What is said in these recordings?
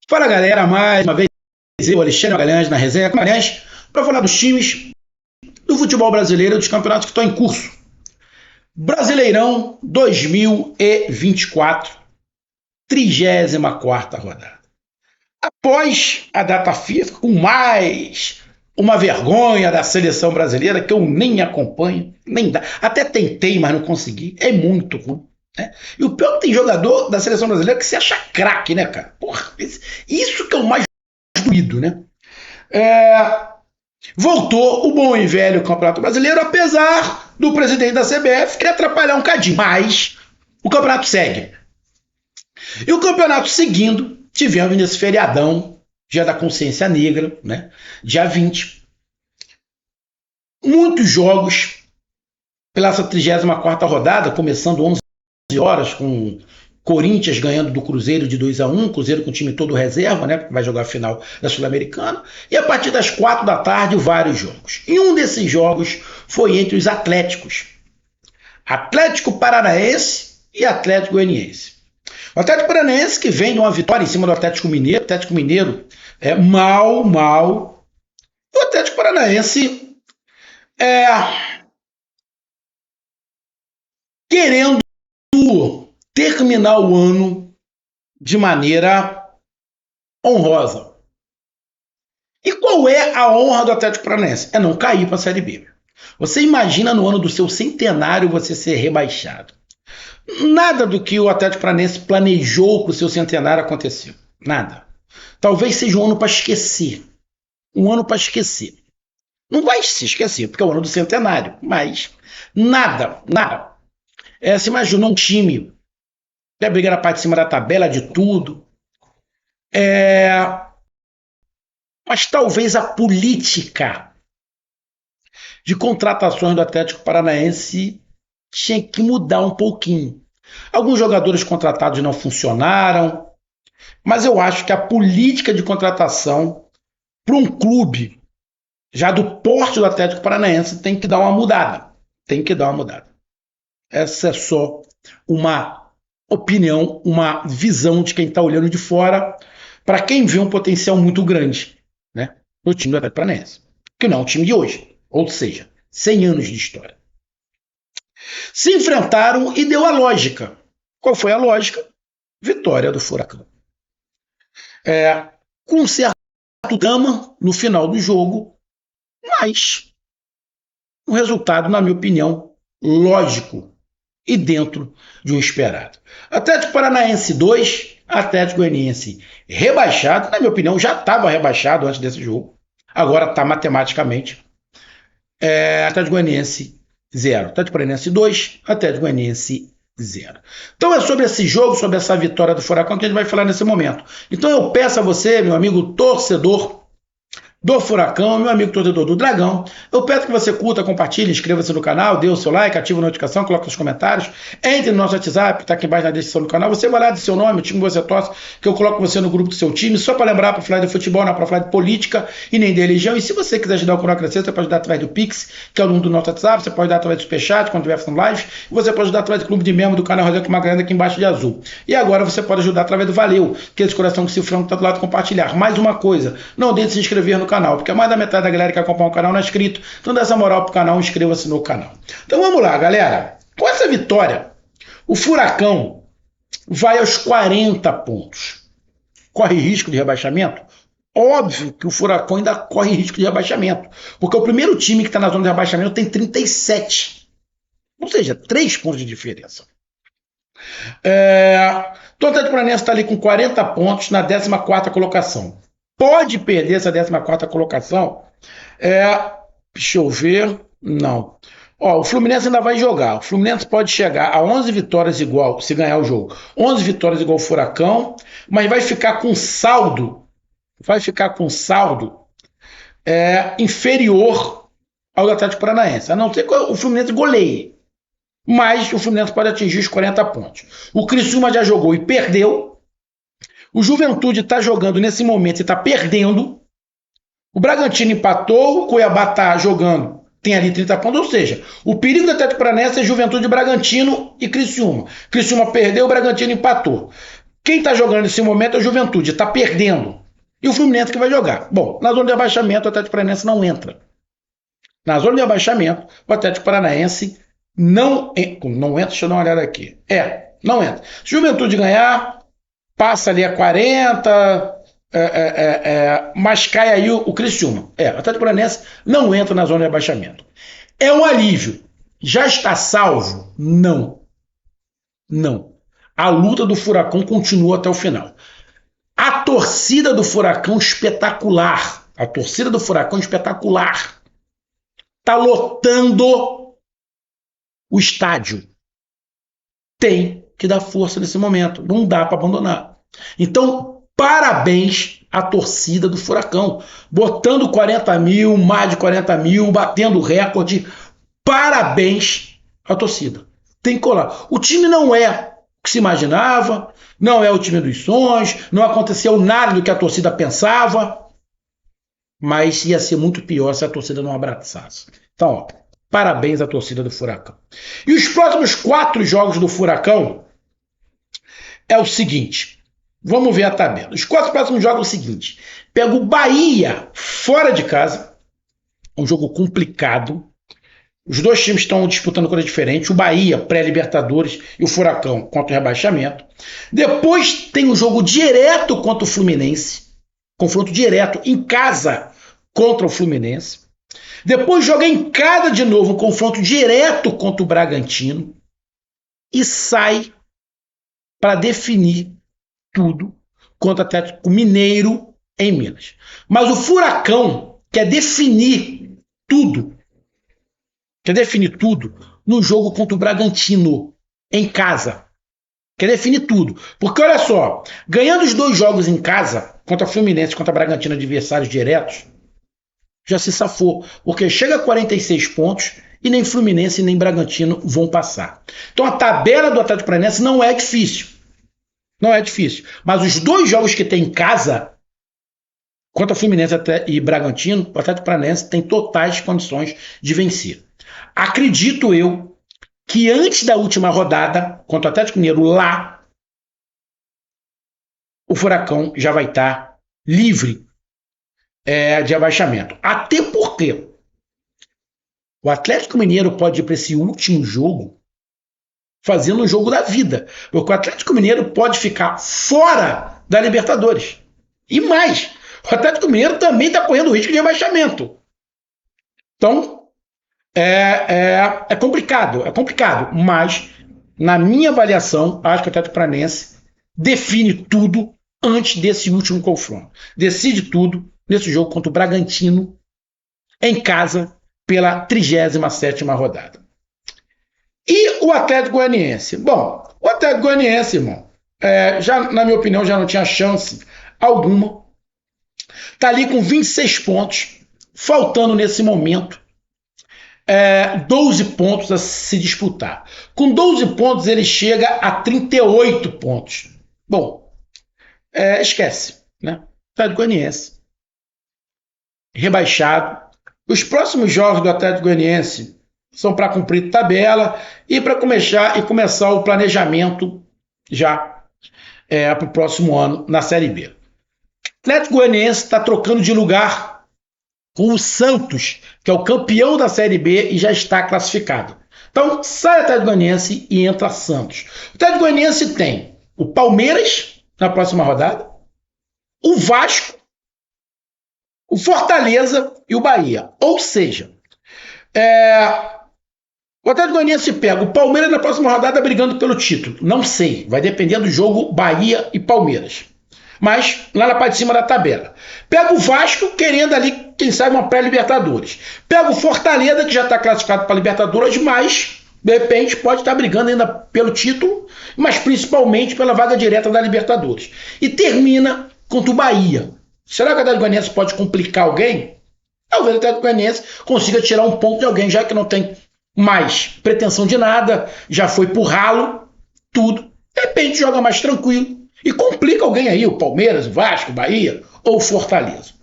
Fala galera, mais uma vez eu, Alexandre Magalhães, na resenha Magalhães, para falar dos times do futebol brasileiro e dos campeonatos que estão em curso. Brasileirão 2024, 34ª rodada. Após a data FIFA, com mais uma vergonha da seleção brasileira, que eu nem acompanho, nem dá. Até tentei, mas não consegui. É muito ruim. Né? E o pior é que tem jogador da seleção brasileira que se acha craque, né, cara? Porra, isso que é o mais doído, né? Voltou o bom e velho Campeonato Brasileiro, apesar do presidente da CBF querer atrapalhar um cadinho, mas o campeonato segue. E o campeonato seguindo, tivemos nesse feriadão, dia da consciência negra, né? Dia 20. Muitos jogos pela essa 34ª rodada, começando 11 horas, com Corinthians ganhando do Cruzeiro de 2-1, Cruzeiro com o time todo reserva, né? Porque vai jogar a final da Sul-Americana. E a partir das 4 da tarde, vários jogos. E um desses jogos foi entre os Atléticos. Atlético Paranaense e Atlético Goianiense. O Atlético Paranaense que vem de uma vitória em cima do Atlético Mineiro. O Atlético Mineiro é mal. O Atlético Paranaense querendo terminar o ano de maneira honrosa. E qual é a honra do Atlético Paranaense? É não cair para a Série B. Você imagina no ano do seu centenário você ser rebaixado. Nada do que o Atlético Paranaense planejou para o seu centenário aconteceu. Nada. Talvez seja um ano para esquecer. Um ano para esquecer. Não vai se esquecer, porque é o ano do centenário. Mas nada. Você imagina um time que briga na parte de cima da tabela de tudo. Mas talvez a política de contratações do Atlético Paranaense tinha que mudar um pouquinho. Alguns jogadores contratados não funcionaram, mas eu acho que a política de contratação para um clube já do porte do Atlético Paranaense tem que dar uma mudada. Essa é só uma opinião, uma visão de quem está olhando de fora, para quem vê um potencial muito grande, né, no time do Atlético Paranaense, que não é o time de hoje, ou seja, 100 anos de história. Se enfrentaram e deu a lógica. Qual foi a lógica? Vitória do Furacão. Com um certo drama no final do jogo, mas um resultado, na minha opinião, lógico e dentro de um esperado. Atlético Paranaense 2, Atlético Goianiense rebaixado. Na minha opinião, já estava rebaixado antes desse jogo. Agora está matematicamente. Atlético Goianiense 0. Atlético Paranaense 2, Atlético Goianiense 0. Então é sobre esse jogo, sobre essa vitória do Furacão que a gente vai falar nesse momento. Então eu peço a você, meu amigo torcedor do Furacão, meu amigo torcedor do Dragão, eu peço que você curta, compartilhe, inscreva-se no canal, dê o seu like, ative a notificação, coloque os comentários, entre no nosso WhatsApp, está aqui embaixo na descrição do canal, você vai lá de seu nome, o time que você torce, que eu coloco você no grupo do seu time, só para lembrar, para falar de futebol, não para falar de política e nem de religião. E se você quiser ajudar o canal a crescer, você pode ajudar através do Pix, que é o número do nosso WhatsApp, você pode ajudar através do Superchat, quando estiver fazendo live, e você pode ajudar através do clube de membro do canal Rosário com uma grana aqui embaixo de azul. E agora você pode ajudar através do Valeu, que é esse coração que se frango está do lado, compartilhar. Mais uma coisa, não deixe de se inscrever no canal, porque mais da metade da galera que acompanha o canal não é inscrito, então dá essa moral pro canal, inscreva-se no canal. Então vamos lá, galera. Com essa vitória, o Furacão vai aos 40 pontos. Corre risco de rebaixamento? Óbvio que o Furacão ainda corre risco de rebaixamento, porque o primeiro time que está na zona de rebaixamento tem 37. Ou seja, 3 pontos de diferença. Então o Atlético Paranaense está ali com 40 pontos na 14ª colocação. Pode perder essa 14ª colocação? Deixa eu ver. Não. O Fluminense ainda vai jogar. O Fluminense pode chegar a 11 vitórias igual, se ganhar o jogo. 11 vitórias igual o Furacão, mas vai ficar com saldo. Inferior ao do Atlético Paranaense. A não ser que o Fluminense goleie. Mas o Fluminense pode atingir os 40 pontos. O Criciúma já jogou e perdeu. O Juventude está jogando nesse momento e está perdendo. O Bragantino empatou, o Cuiabá está jogando, tem ali 30 pontos. Ou seja, o perigo do Atlético Paranaense é Juventude, Bragantino e Criciúma. Criciúma perdeu, o Bragantino empatou. Quem está jogando nesse momento é o Juventude, está perdendo. E o Fluminense que vai jogar. Bom, na zona de abaixamento, o Atlético Paranaense não entra. Na zona de abaixamento, o Atlético Paranaense não entra. Deixa eu dar uma olhada aqui. Não entra. Se o Juventude ganhar, passa ali a 40, mas cai aí o Criciúma. O Atlético Paranaense não entra na zona de abaixamento. É um alívio. Já está salvo? Não. A luta do Furacão continua até o final. A torcida do Furacão espetacular. Está lotando o estádio. Tem que dar força nesse momento. Não dá para abandonar. Então, parabéns à torcida do Furacão. Botando 40 mil, mais de 40 mil, batendo recorde. Parabéns à torcida. Tem que colar. O time não é o que se imaginava, não é o time dos sonhos, não aconteceu nada do que a torcida pensava, mas ia ser muito pior se a torcida não abraçasse. Então, parabéns à torcida do Furacão. E os próximos 4 jogos do Furacão é o seguinte, vamos ver a tabela. Os 4 próximos jogos é o seguinte, pega o Bahia fora de casa, um jogo complicado. Os dois times estão disputando coisa diferente. O Bahia, pré-Libertadores, e o Furacão contra o rebaixamento. Depois tem um jogo direto contra o Fluminense. Confronto direto em casa contra o Fluminense. Depois joga em casa de novo, um confronto direto contra o Bragantino. E sai para definir tudo contra o Atlético Mineiro em Minas. Mas o Furacão quer definir tudo no jogo contra o Bragantino, em casa. Quer definir tudo. Porque, olha só, ganhando os 2 jogos em casa, contra a Fluminense e contra a Bragantino, adversários diretos, já se safou. Porque chega a 46 pontos e nem Fluminense nem Bragantino vão passar. Então a tabela do Atlético Paranaense não é difícil. Mas os 2 jogos que tem em casa, contra a Fluminense e Bragantino, o Atlético Paranaense tem totais condições de vencer. Acredito eu que antes da última rodada, contra o Atlético Mineiro lá, o Furacão já vai estar livre de abaixamento. Até porque o Atlético Mineiro pode ir para esse último jogo fazendo um jogo da vida. Porque o Atlético Mineiro pode ficar fora da Libertadores. E mais, o Atlético Mineiro também está correndo risco de abaixamento. Então, é complicado, mas na minha avaliação, acho que o Atlético Paranaense define tudo antes desse último confronto. Decide tudo nesse jogo contra o Bragantino, em casa, pela 37ª rodada. E o Atlético Goianiense? Bom, o Atlético Goianiense, irmão, já, na minha opinião, já não tinha chance alguma. Está ali com 26 pontos, faltando nesse momento 12 pontos a se disputar. Com 12 pontos, ele chega a 38 pontos. Bom, esquece, né? Atlético Goianiense rebaixado. Os próximos jogos do Atlético Goianiense são para cumprir tabela e para começar o planejamento já para o próximo ano na Série B. O Atlético Goianiense está trocando de lugar com o Santos, que é o campeão da Série B e já está classificado. Então, sai o Atlético Goianiense e entra Santos. O Atlético Goianiense tem o Palmeiras na próxima rodada, o Vasco, o Fortaleza e o Bahia. Ou seja, o Atlético Goianiense pega o Palmeiras na próxima rodada brigando pelo título. Não sei, vai depender do jogo Bahia e Palmeiras. Mas lá na parte de cima da tabela. Pega o Vasco querendo ali, quem sabe, uma pré-Libertadores. Pega o Fortaleza, que já está classificado para Libertadores, mas de repente pode estar brigando ainda pelo título, mas principalmente pela vaga direta da Libertadores. E termina contra o Bahia. Será que o Atlético Goianiense pode complicar alguém? Talvez o Atlético Goianiense consiga tirar um ponto de alguém, já que não tem mais pretensão de nada, já foi pro ralo, tudo. De repente joga mais tranquilo e complica alguém aí, o Palmeiras, o Vasco, o Bahia ou o Fortaleza.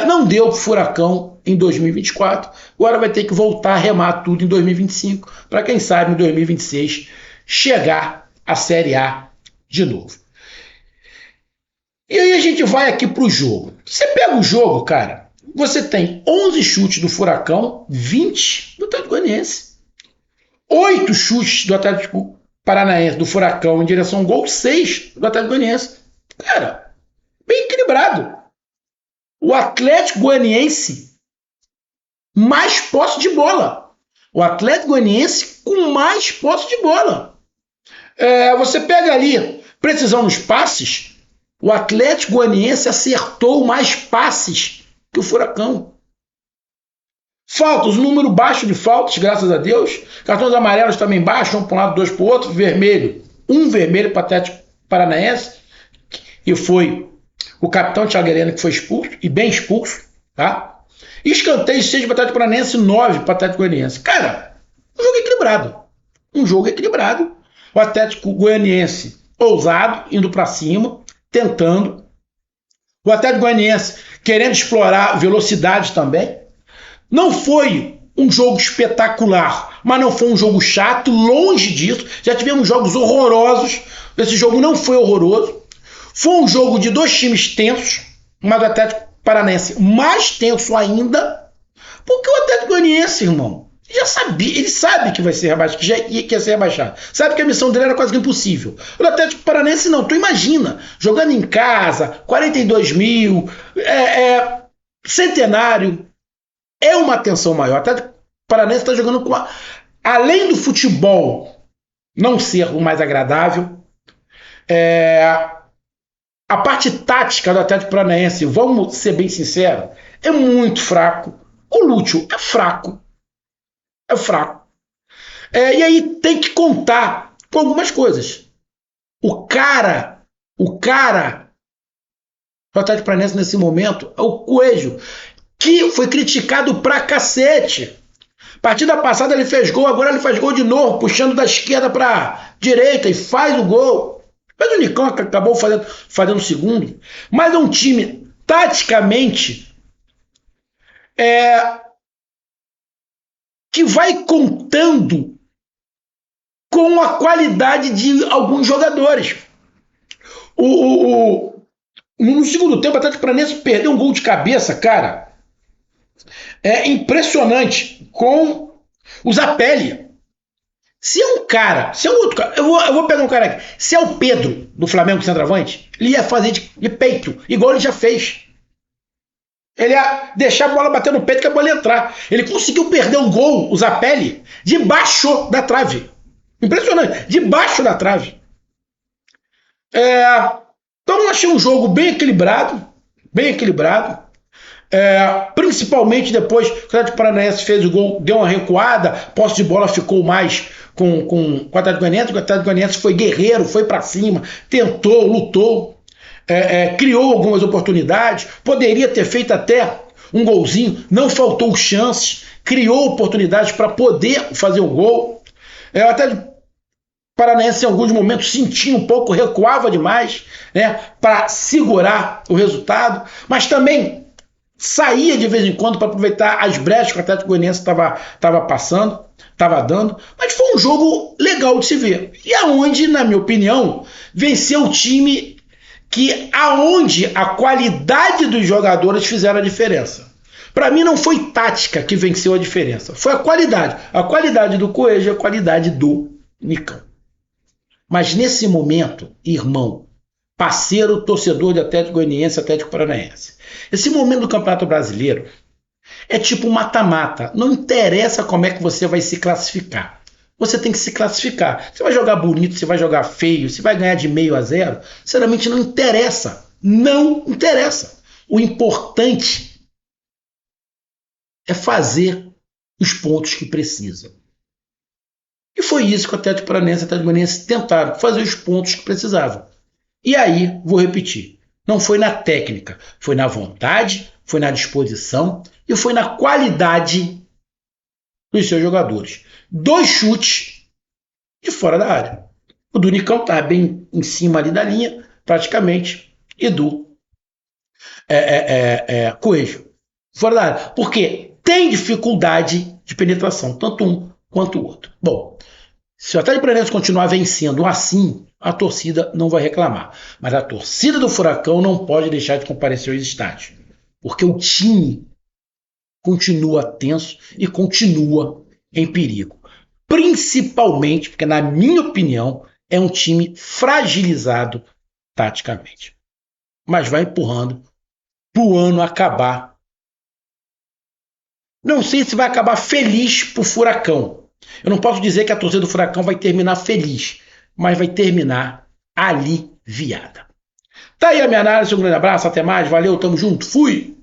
Não deu pro Furacão em 2024, agora vai ter que voltar a remar tudo em 2025, para quem sabe em 2026 chegar à Série A de novo. gente vai aqui para o jogo. Você pega o jogo, cara, você tem 11 chutes do Furacão, 20 do Atlético Goianiense. 8 chutes do Atlético Paranaense, do Furacão, em direção ao gol, 6 do Atlético Goianiense. Cara, bem equilibrado. O Atlético Goianiense mais posse de bola. O Atlético Goianiense com mais posse de bola. Você pega ali, precisão nos passes, o Atlético Goianiense acertou mais passes que o Furacão. Faltas, um número baixo de faltas, graças a Deus. Cartões amarelos também baixos, um para um lado, dois para o outro. Vermelho, um vermelho para o Atlético Paranaense, e foi o capitão Thiago Heleno que foi expulso, e bem expulso, tá? E escanteio 6 para o Atlético Paranaense, 9 para o Atlético Goianiense. Cara, um jogo equilibrado. Um jogo equilibrado. O Atlético Goianiense ousado, indo para cima, tentando. O Atlético Goianiense querendo explorar velocidade também. Não foi um jogo espetacular, mas não foi um jogo chato, longe disso. Já tivemos jogos horrorosos. Esse jogo não foi horroroso. Foi um jogo de dois times tensos, mas o Atlético Paranaense mais tenso ainda, porque o Atlético Goianiense, irmão, já sabia, ele sabe que vai ser rebaixado, que ia ser rebaixado. Sabe que a missão dele era quase que impossível. O Atlético Paranaense não. Tu imagina, jogando em casa, 42 mil, centenário, é uma tensão maior. O Atlético Paranaense está jogando com além do futebol não ser o mais agradável, a parte tática do Atlético Paranaense, vamos ser bem sinceros, é muito fraco. O Lúcio é fraco. É fraco. E aí tem que contar com algumas coisas. O cara do Atlético Paranaense nesse momento é o Coelho, que foi criticado pra cacete. Partida passada ele fez gol, agora ele faz gol de novo, puxando da esquerda pra direita e faz o gol. Mas o Nicão acabou fazendo o segundo. Mas é um time, taticamente, que vai contando com a qualidade de alguns jogadores. No segundo tempo, o Atlético Paranaense perdeu um gol de cabeça, cara. É impressionante, com o Zapelli. Se é um cara, se é um outro cara, eu vou pegar um cara aqui. Se é o Pedro, do Flamengo centroavante, ele ia fazer de peito, igual ele já fez. Ele ia deixar a bola bater no peito que a bola ia entrar. Ele conseguiu perder um gol, o Zapelli, debaixo da trave. Impressionante, debaixo da trave. Então eu achei um jogo bem equilibrado, principalmente depois que o Atlético Paranaense fez o gol, deu uma recuada, posse de bola ficou mais com o Atlético Goianiense. O Atlético Goianiense foi guerreiro, foi para cima, tentou, lutou, criou algumas oportunidades, poderia ter feito até um golzinho, não faltou chances, criou oportunidades para poder fazer o gol. O Atlético Paranaense em alguns momentos sentia um pouco, recuava demais, né, para segurar o resultado, mas também saía de vez em quando para aproveitar as brechas que o Atlético Goianiense estava passando, estava dando, mas foi um jogo legal de se ver. E aonde, na minha opinião, venceu o time aonde a qualidade dos jogadores fizeram a diferença. Para mim não foi tática que venceu a diferença, foi a qualidade do Coelho e a qualidade do Nicão. Mas nesse momento, irmão, parceiro, torcedor de Atlético Goianiense, Atlético Paranaense, esse momento do Campeonato Brasileiro é tipo um mata-mata. Não interessa como é que você vai se classificar. Você tem que se classificar. Você vai jogar bonito, você vai jogar feio, você vai ganhar de 0-0. Sinceramente, não interessa. Não interessa. O importante é fazer os pontos que precisa. E foi isso que o Atlético Paranaense e o Atlético Goianiense tentaram, fazer os pontos que precisavam. E aí, vou repetir, não foi na técnica, foi na vontade, foi na disposição e foi na qualidade dos seus jogadores. 2 chutes de fora da área. O do Nicão estava bem em cima ali da linha, praticamente, e do Coelho fora da área. Porque tem dificuldade de penetração, tanto um quanto o outro. Bom, Se o Atlético Paranaense continuar vencendo assim, a torcida não vai reclamar. Mas a torcida do Furacão não pode deixar de comparecer aos estádios. Porque o time continua tenso e continua em perigo. Principalmente porque, na minha opinião, é um time fragilizado taticamente. Mas vai empurrando para o ano acabar. Não sei se vai acabar feliz para o Furacão. Eu não posso dizer que a torcida do Furacão vai terminar feliz, mas vai terminar aliviada. Tá aí a minha análise, um grande abraço, até mais, valeu, tamo junto, fui!